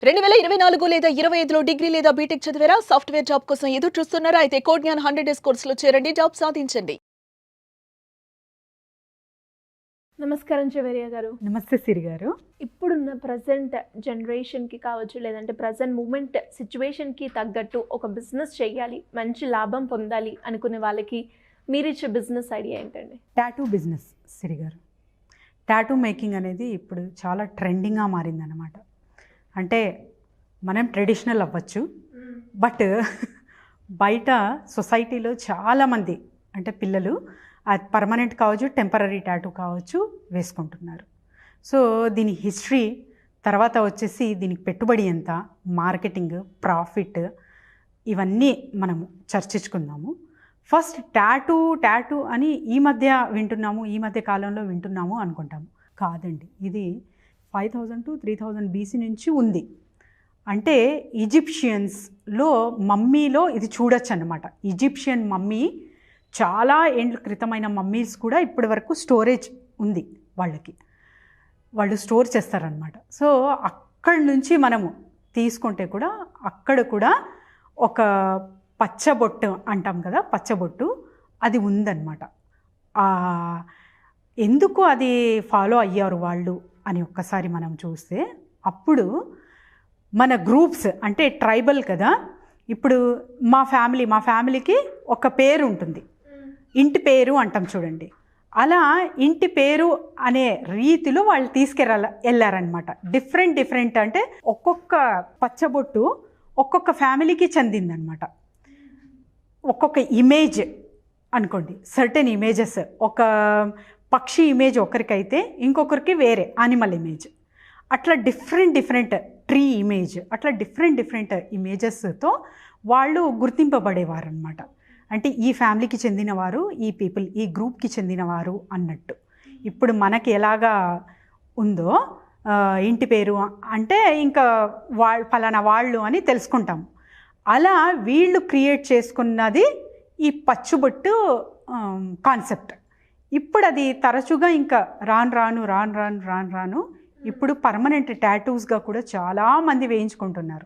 2024 లేదా 25లో డిగ్రీ లేదా బీటెక్ చదివారా? సాఫ్ట్‌వేర్ జాబ్ కోసం ఎదురు చూస్తున్నారా? అయితే కోడ్ జ్ఞాన్ 100 డేస్ కోర్సులో చేరండి, జాబ్ సాధించండి. నమస్కారం చెవేరియా గారు. నమస్తే సిరి గారు. ఇప్పుడున్న ప్రజెంట్ జనరేషన్కి కావచ్చు, లేదంటే ప్రజెంట్ మూమెంట్ సిచ్యువేషన్కి తగ్గట్టు ఒక బిజినెస్ చేయాలి, మంచి లాభం పొందాలి అనుకునే వాళ్ళకి మీరిచ్చే బిజినెస్ ఐడియా ఏంటండి? టాటూ బిజినెస్ సిరి గారు. టాటూ మేకింగ్ అనేది ఇప్పుడు చాలా ట్రెండింగ్గా మారిందన్నమాట. అంటే మనం ట్రెడిషనల్ అవ్వచ్చు, బట్ బయట సొసైటీలో చాలామంది అంటే పిల్లలు అది పర్మనెంట్ కావచ్చు, టెంపరీ టాటూ కావచ్చు వేసుకుంటున్నారు. సో దీని హిస్టరీ, తర్వాత వచ్చేసి దీనికి పెట్టుబడి ఎంత, మార్కెటింగ్, ప్రాఫిట్, ఇవన్నీ మనము చర్చించుకుందాము. ఫస్ట్ టాటూ అని ఈ మధ్య కాలంలో వింటున్నాము అనుకుంటాము. కాదండి, ఇది 5000 to 3000 BC నుంచి ఉంది. అంటే ఈజిప్షియన్స్లో మమ్మీలో ఇది చూడొచ్చు అన్నమాట. ఈజిప్షియన్ మమ్మీ చాలా ఏండ్ల క్రితమైన మమ్మీస్ కూడా ఇప్పటి వరకు స్టోరేజ్ ఉంది వాళ్ళకి, వాళ్ళు స్టోర్ చేస్తారనమాట. సో అక్కడి నుంచి మనము తీసుకుంటే కూడా అక్కడ కూడా ఒక పచ్చబొట్టు అంటాం కదా, పచ్చబొట్టు అది ఉందన్నమాట. ఎందుకు అది ఫాలో అయ్యారు వాళ్ళు అని ఒక్కసారి మనం చూస్తే, అప్పుడు మన గ్రూప్స్ అంటే ట్రైబల్ కదా, ఇప్పుడు మా ఫ్యామిలీకి ఒక పేరు ఉంటుంది, ఇంటి పేరు అంటాం చూడండి. అలా ఇంటి పేరు అనే రీతిలో వాళ్ళు వెళ్ళారనమాట. డిఫరెంట్ అంటే ఒక్కొక్క పచ్చబొట్టు ఒక్కొక్క ఫ్యామిలీకి చెందిందనమాట. ఒక్కొక్క ఇమేజ్ అనుకోండి, సర్టెన్ ఇమేజెస్, ఒక పక్షి ఇమేజ్ ఒకరికైతే ఇంకొకరికి వేరే యానిమల్ ఇమేజ్, అట్లా డిఫరెంట్ ట్రీ ఇమేజ్, అట్లా డిఫరెంట్ ఇమేజెస్తో వాళ్ళు గుర్తింపబడేవారు అనమాట. అంటే ఈ ఫ్యామిలీకి చెందినవారు, ఈ పీపుల్, ఈ గ్రూప్కి చెందినవారు అన్నట్టు. ఇప్పుడు మనకి ఎలాగా ఉందో ఇంటి పేరు అంటే ఇంకా ఫలానా వాళ్ళు అని తెలుసుకుంటాము. అలా వీళ్ళు క్రియేట్ చేసుకున్నది ఈ పచ్చుబొట్టు కాన్సెప్ట్. ఇప్పుడు అది తరచుగా ఇంకా రాను ఇప్పుడు పర్మనెంట్ టాటూస్గా కూడా చాలామంది వేయించుకుంటున్నారు.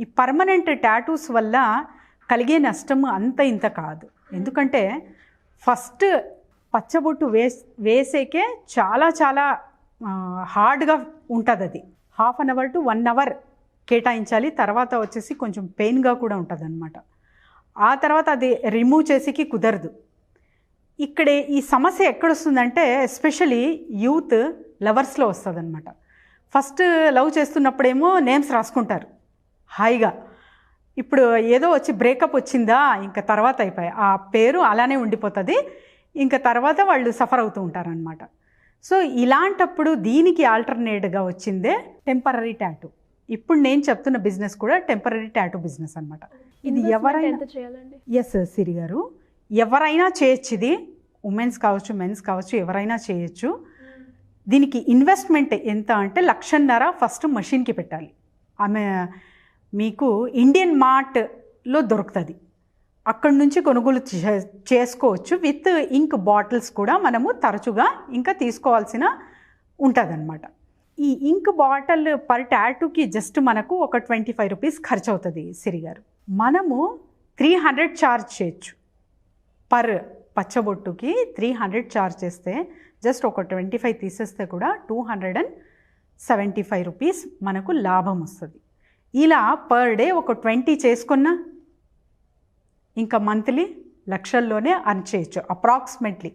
ఈ పర్మనెంట్ టాటూస్ వల్ల కలిగే నష్టం అంత ఇంత కాదు. ఎందుకంటే ఫస్ట్ పచ్చబొట్టు వేసేకే చాలా హార్డ్గా ఉంటుంది. అది 1/2 hour to 1 hour కేటాయించాలి. తర్వాత వచ్చేసి కొంచెం పెయిన్గా కూడా ఉంటుంది అనమాట. ఆ తర్వాత అది రిమూవ్ చేసేకి కుదరదు. ఇక్కడే ఈ సమస్య ఎక్కడొస్తుందంటే ఎస్పెషలీ యూత్ లవర్స్లో వస్తుంది అనమాట. ఫస్ట్ లవ్ చేస్తున్నప్పుడేమో నేమ్స్ రాసుకుంటారు హాయిగా. ఇప్పుడు ఏదో వచ్చి బ్రేకప్ వచ్చిందా, ఇంకా తర్వాత అయిపోయి ఆ పేరు అలానే ఉండిపోతుంది. ఇంకా తర్వాత వాళ్ళు సఫర్ అవుతూ ఉంటారనమాట. సో ఇలాంటప్పుడు దీనికి ఆల్టర్నేట్గా వచ్చిందే టెంపరీ టాటూ. ఇప్పుడు నేను చెప్తున్న బిజినెస్ కూడా టెంపరీ టాటూ బిజినెస్ అనమాట. ఇది ఎవరైనా చేయాలండి? ఎస్ సిరి గారు, ఎవరైనా చేయొచ్చు. ఇది ఉమెన్స్ కావచ్చు, మెన్స్ కావచ్చు, ఎవరైనా చేయొచ్చు. దీనికి ఇన్వెస్ట్మెంట్ ఎంత అంటే 1,50,000 ఫస్ట్ మషిన్కి పెట్టాలి. ఆమె మీకు ఇండియన్ మార్ట్లో దొరుకుతుంది, అక్కడి నుంచి కొనుగోలు చేసుకోవచ్చు. విత్ ఇంక్ బాటిల్స్ కూడా మనము తరచుగా ఇంకా తీసుకోవాల్సిన ఉంటుందన్నమాట. ఈ ఇంక్ బాటిల్ పర్ టాటూకి జస్ట్ మనకు ఒక 25 rupees ఖర్చు అవుతుంది సిరి గారు. మనము 300 ఛార్జ్ చేయొచ్చు. పర్ పచ్చబొట్టుకి 300 ఛార్జ్ చేస్తే జస్ట్ ఒక 25 తీసేస్తే కూడా 275 rupees మనకు లాభం వస్తుంది. ఇలా పర్ డే ఒక 20 చేసుకున్నా ఇంకా మంత్లీ లక్షల్లోనే అర్న్ చేయొచ్చు అప్రాక్సిమేట్లీ.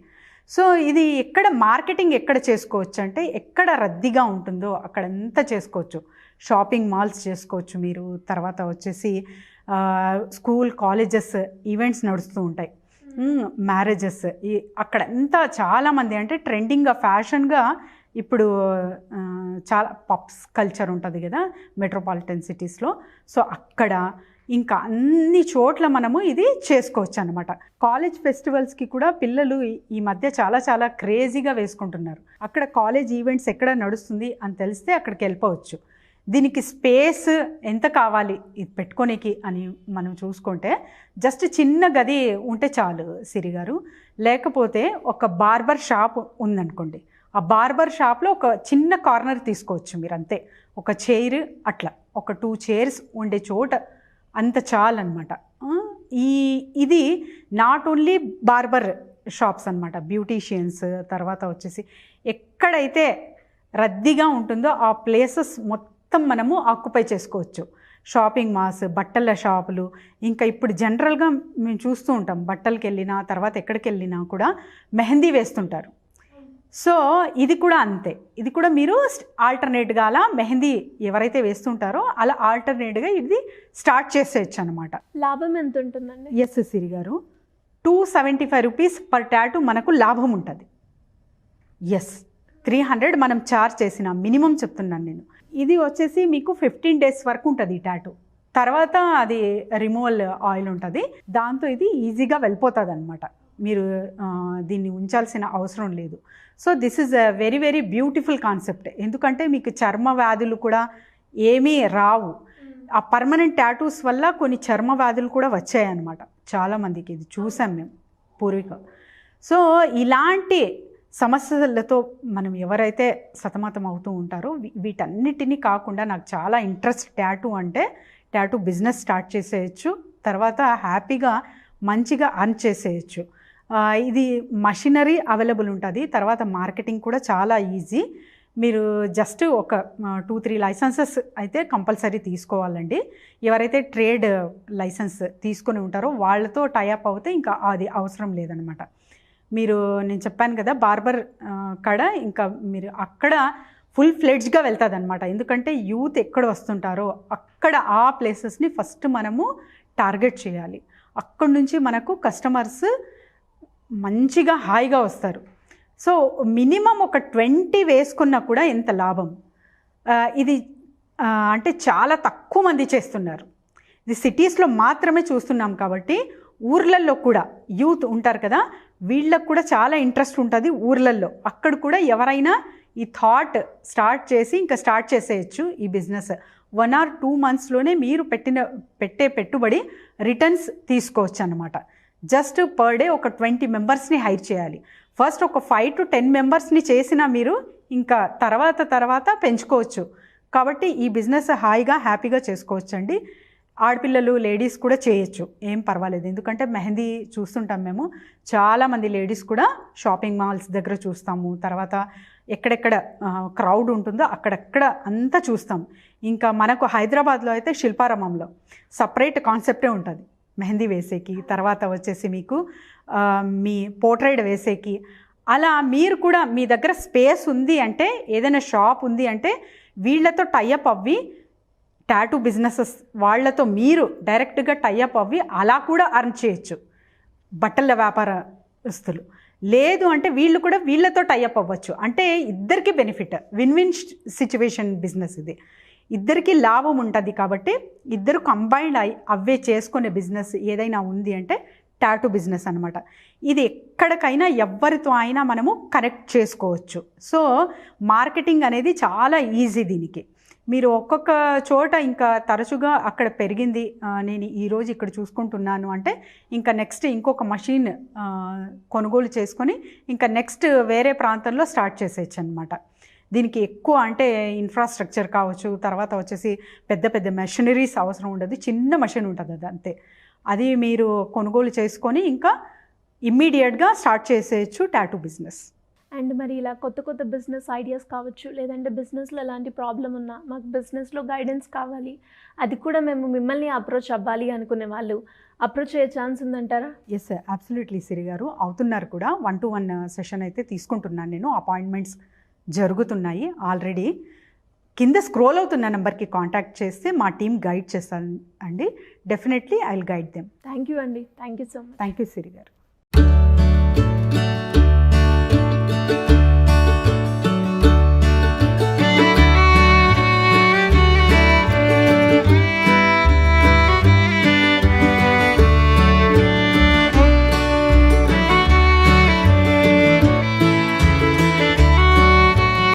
సో ఇది ఎక్కడ మార్కెటింగ్ ఎక్కడ చేసుకోవచ్చు అంటే ఎక్కడ రద్దీగా ఉంటుందో అక్కడంతా చేసుకోవచ్చు. షాపింగ్ మాల్స్ చేసుకోవచ్చు మీరు. తర్వాత వచ్చేసి స్కూల్, కాలేజెస్, ఈవెంట్స్ నడుస్తూ ఉంటాయి, మ్యారేజెస్, అక్కడంతా చాలామంది అంటే ట్రెండింగ్గా, ఫ్యాషన్గా ఇప్పుడు చాలా పబ్స్ కల్చర్ ఉంటుంది కదా మెట్రోపాలిటన్ సిటీస్లో. సో అక్కడ ఇంకా అన్ని చోట్ల మనము ఇది చేసుకోవచ్చు అనమాట. కాలేజ్ ఫెస్టివల్స్కి కూడా పిల్లలు ఈ మధ్య చాలా క్రేజీగా వేసుకుంటున్నారు. అక్కడ కాలేజ్ ఈవెంట్స్ ఎక్కడ నడుస్తుంది అని తెలిస్తే అక్కడికి వెళ్ళిపోవచ్చు. దీనికి స్పేస్ ఎంత కావాలి ఇది పెట్టుకోనికి అని మనం చూసుకుంటే జస్ట్ చిన్న గది ఉంటే చాలు సిరి గారు. లేకపోతే ఒక బార్బర్ షాప్ ఉందనుకోండి, ఆ బార్బర్ షాప్లో ఒక చిన్న కార్నర్ తీసుకోవచ్చు మీరు, అంతే. ఒక చైర్ అట్లా ఒక 2 చైర్స్ ఉండే చోట అంత చాలన్నమాట. ఇది నాట్ ఓన్లీ బార్బర్ షాప్స్ అనమాట, బ్యూటీషియన్స్, తర్వాత వచ్చేసి ఎక్కడైతే రద్దీగా ఉంటుందో ఆ ప్లేసెస్ మొత్తం మనము ఆక్యుపై చేసుకోవచ్చు. షాపింగ్ మాల్స్, బట్టల షాపులు, ఇంకా ఇప్పుడు జనరల్గా మేము చూస్తూ ఉంటాం, బట్టలకి వెళ్ళినా తర్వాత ఎక్కడికి వెళ్ళినా కూడా మెహందీ వేస్తుంటారు. సో ఇది కూడా అంతే, ఇది కూడా మీరు ఆల్టర్నేట్గా అలా మెహందీ ఎవరైతే వేస్తుంటారో అలా ఆల్టర్నేట్గా ఇది స్టార్ట్ చేసేయచ్చు అనమాట. లాభం ఎంత ఉంటుందండి? ఎస్ సిరి గారు, 275 రూపీస్ పర్ టాటూ మనకు లాభం ఉంటుంది. ఎస్, 300 మనం చార్జ్ చేసిన మినిమం చెప్తున్నాను నేను. ఇది వచ్చేసి మీకు 15 డేస్ వరకు ఉంటుంది ఈ టాటూ. తర్వాత అది రిమూవల్ ఆయిల్ ఉంటుంది, దాంతో ఇది ఈజీగా వెళ్ళిపోతుంది అనమాట. మీరు దీన్ని ఉంచాల్సిన అవసరం లేదు. So this is a very very beautiful concept. ఎందుకంటే మీకు చర్మ వ్యాధులు కూడా ఏమీ రావు. ఆ పర్మనెంట్ టాటూస్ వల్ల కొన్ని చర్మ వ్యాధులు కూడా వచ్చాయన్నమాట చాలామందికి, ఇది చూసాం మేము పూర్వీక. సో ఇలాంటి సమస్యలతో మనం ఎవరైతే సతమతం అవుతూ ఉంటారో వీటన్నిటినీ కాకుండా నాకు చాలా ఇంట్రెస్ట్ టాటూ అంటే, టాటూ బిజినెస్ స్టార్ట్ చేసేయచ్చు, తర్వాత హ్యాపీగా మంచిగా అర్న్ చేసేయచ్చు. ఇది మషినరీ అవైలబుల్ ఉంటుంది, తర్వాత మార్కెటింగ్ కూడా చాలా ఈజీ. మీరు జస్ట్ ఒక 2-3 లైసెన్సెస్ అయితే కంపల్సరీ తీసుకోవాలండి. ఎవరైతే ట్రేడ్ లైసెన్స్ తీసుకొని ఉంటారో వాళ్ళతో టైఅప్ అవుతే ఇంకా అది అవసరం లేదనమాట. మీరు నేను చెప్పాను కదా బార్బర్ కాడ, ఇంకా మీరు అక్కడ ఫుల్ ఫ్లెడ్జ్గా వెళ్తుంది అనమాట. ఎందుకంటే యూత్ ఎక్కడ వస్తుంటారో అక్కడ ఆ ప్లేసెస్ని ఫస్ట్ మనము టార్గెట్ చేయాలి. అక్కడి నుంచి మనకు కస్టమర్స్ మంచిగా హాయిగా వస్తారు. సో మినిమం ఒక 20 వేసుకున్నా కూడా ఎంత లాభం. ఇది అంటే చాలా తక్కువ మంది చేస్తున్నారు. ఇది సిటీస్లో మాత్రమే చూస్తున్నాం కాబట్టి ఊర్లల్లో కూడా యూత్ ఉంటారు కదా, వీళ్ళకు కూడా చాలా ఇంట్రెస్ట్ ఉంటుంది ఊర్లల్లో. అక్కడ కూడా ఎవరైనా ఈ థాట్ స్టార్ట్ చేసి ఇంకా స్టార్ట్ చేసేయచ్చు ఈ బిజినెస్. 1 or 2 మంత్స్లోనే మీరు పెట్టే పెట్టుబడి రిటర్న్స్ తీసుకోవచ్చు అన్నమాట. జస్ట్ పర్ డే ఒక 20 మెంబర్స్ని హైర్ చేయాలి. ఫస్ట్ ఒక 5 to 10 మెంబర్స్ని చేసినా మీరు ఇంకా తర్వాత పెంచుకోవచ్చు. కాబట్టి ఈ బిజినెస్ హాయిగా హ్యాపీగా చేసుకోవచ్చు అండి. ఆడపిల్లలు లేడీస్ కూడా చేయొచ్చు, ఏం పర్వాలేదు. ఎందుకంటే మెహందీ చూస్తుంటాం మేము, చాలామంది లేడీస్ కూడా షాపింగ్ మాల్స్ దగ్గర చూస్తాము, తర్వాత ఎక్కడెక్కడ క్రౌడ్ ఉంటుందో అక్కడెక్కడ అంతా చూస్తాం. ఇంకా మనకు హైదరాబాద్లో అయితే శిల్పారామంలో సపరేట్ కాన్సెప్టే ఉంటుంది మెహందీ వేసేకి, తర్వాత వచ్చేసి మీకు మీ పోర్ట్రైట్ వేసేకి. అలా మీరు కూడా మీ దగ్గర స్పేస్ ఉంది అంటే, ఏదైనా షాప్ ఉంది అంటే వీళ్ళతో టైఅప్ అవ్వి టాటూ బిజినెసెస్ వాళ్ళతో మీరు డైరెక్ట్గా టైఅప్ అవ్వి అలా కూడా అర్న్ చేయొచ్చు బట్టల వ్యాపారస్తులు. లేదు అంటే వీళ్ళు కూడా వీళ్ళతో టైఅప్ అవ్వచ్చు. అంటే ఇద్దరికి benefit, win win situation business ఇది. ఇద్దరికి లాభం ఉంటుంది కాబట్టి ఇద్దరు కంబైన్డ్ అవే చేసుకునే బిజినెస్ ఏదైనా ఉంది అంటే టాటూ బిజినెస్ అనమాట. ఇది ఎక్కడికైనా ఎవరితో అయినా మనము కనెక్ట్ చేసుకోవచ్చు. సో మార్కెటింగ్ అనేది చాలా ఈజీ దీనికి. మీరు ఒక్కొక్క చోట ఇంకా తరచుగా అక్కడ పెరిగింది, నేను ఈరోజు ఇక్కడ చూసుకుంటున్నాను అంటే ఇంకా నెక్స్ట్ ఇంకొక మషిన్ కొనుగోలు చేసుకొని ఇంకా నెక్స్ట్ వేరే ప్రాంతంలో స్టార్ట్ చేసేయచ్చు అనమాట. దీనికి ఎక్కువ అంటే ఇన్ఫ్రాస్ట్రక్చర్ కావచ్చు, తర్వాత వచ్చేసి పెద్ద పెద్ద మెషినరీస్ అవసరం ఉండదు, చిన్న మెషిన్ ఉంటుంది అది అంతే. అది మీరు కొనుగోలు చేసుకొని ఇంకా ఇమ్మీడియట్గా స్టార్ట్ చేసేయచ్చు టాటూ బిజినెస్. అండ్ మరి ఇలా కొత్త కొత్త బిజినెస్ ఐడియాస్ కావచ్చు, లేదంటే బిజినెస్లో ఎలాంటి ప్రాబ్లం ఉన్నా మాకు బిజినెస్లో గైడెన్స్ కావాలి, అది కూడా మేము మిమ్మల్ని అప్రోచ్ అవ్వాలి అనుకునే వాళ్ళు అప్రోచ్ అయ్యే ఛాన్స్ ఉందంటారా? ఎస్ అబ్సల్యూట్లీ సిరి గారు, అవుతున్నారు కూడా. 1-to-1 సెషన్ అయితే తీసుకుంటున్నాను నేను. అపాయింట్మెంట్స్ జరుగుతున్నాయి ఆల్రెడీ. కింద స్క్రోల్ అవుతున్న నెంబర్కి కాంటాక్ట్ చేస్తే మా టీం గైడ్ చేస్తాను అండి. Definitely I will guide them. Thank you అండి, thank you so much. Thank you Siri గారు.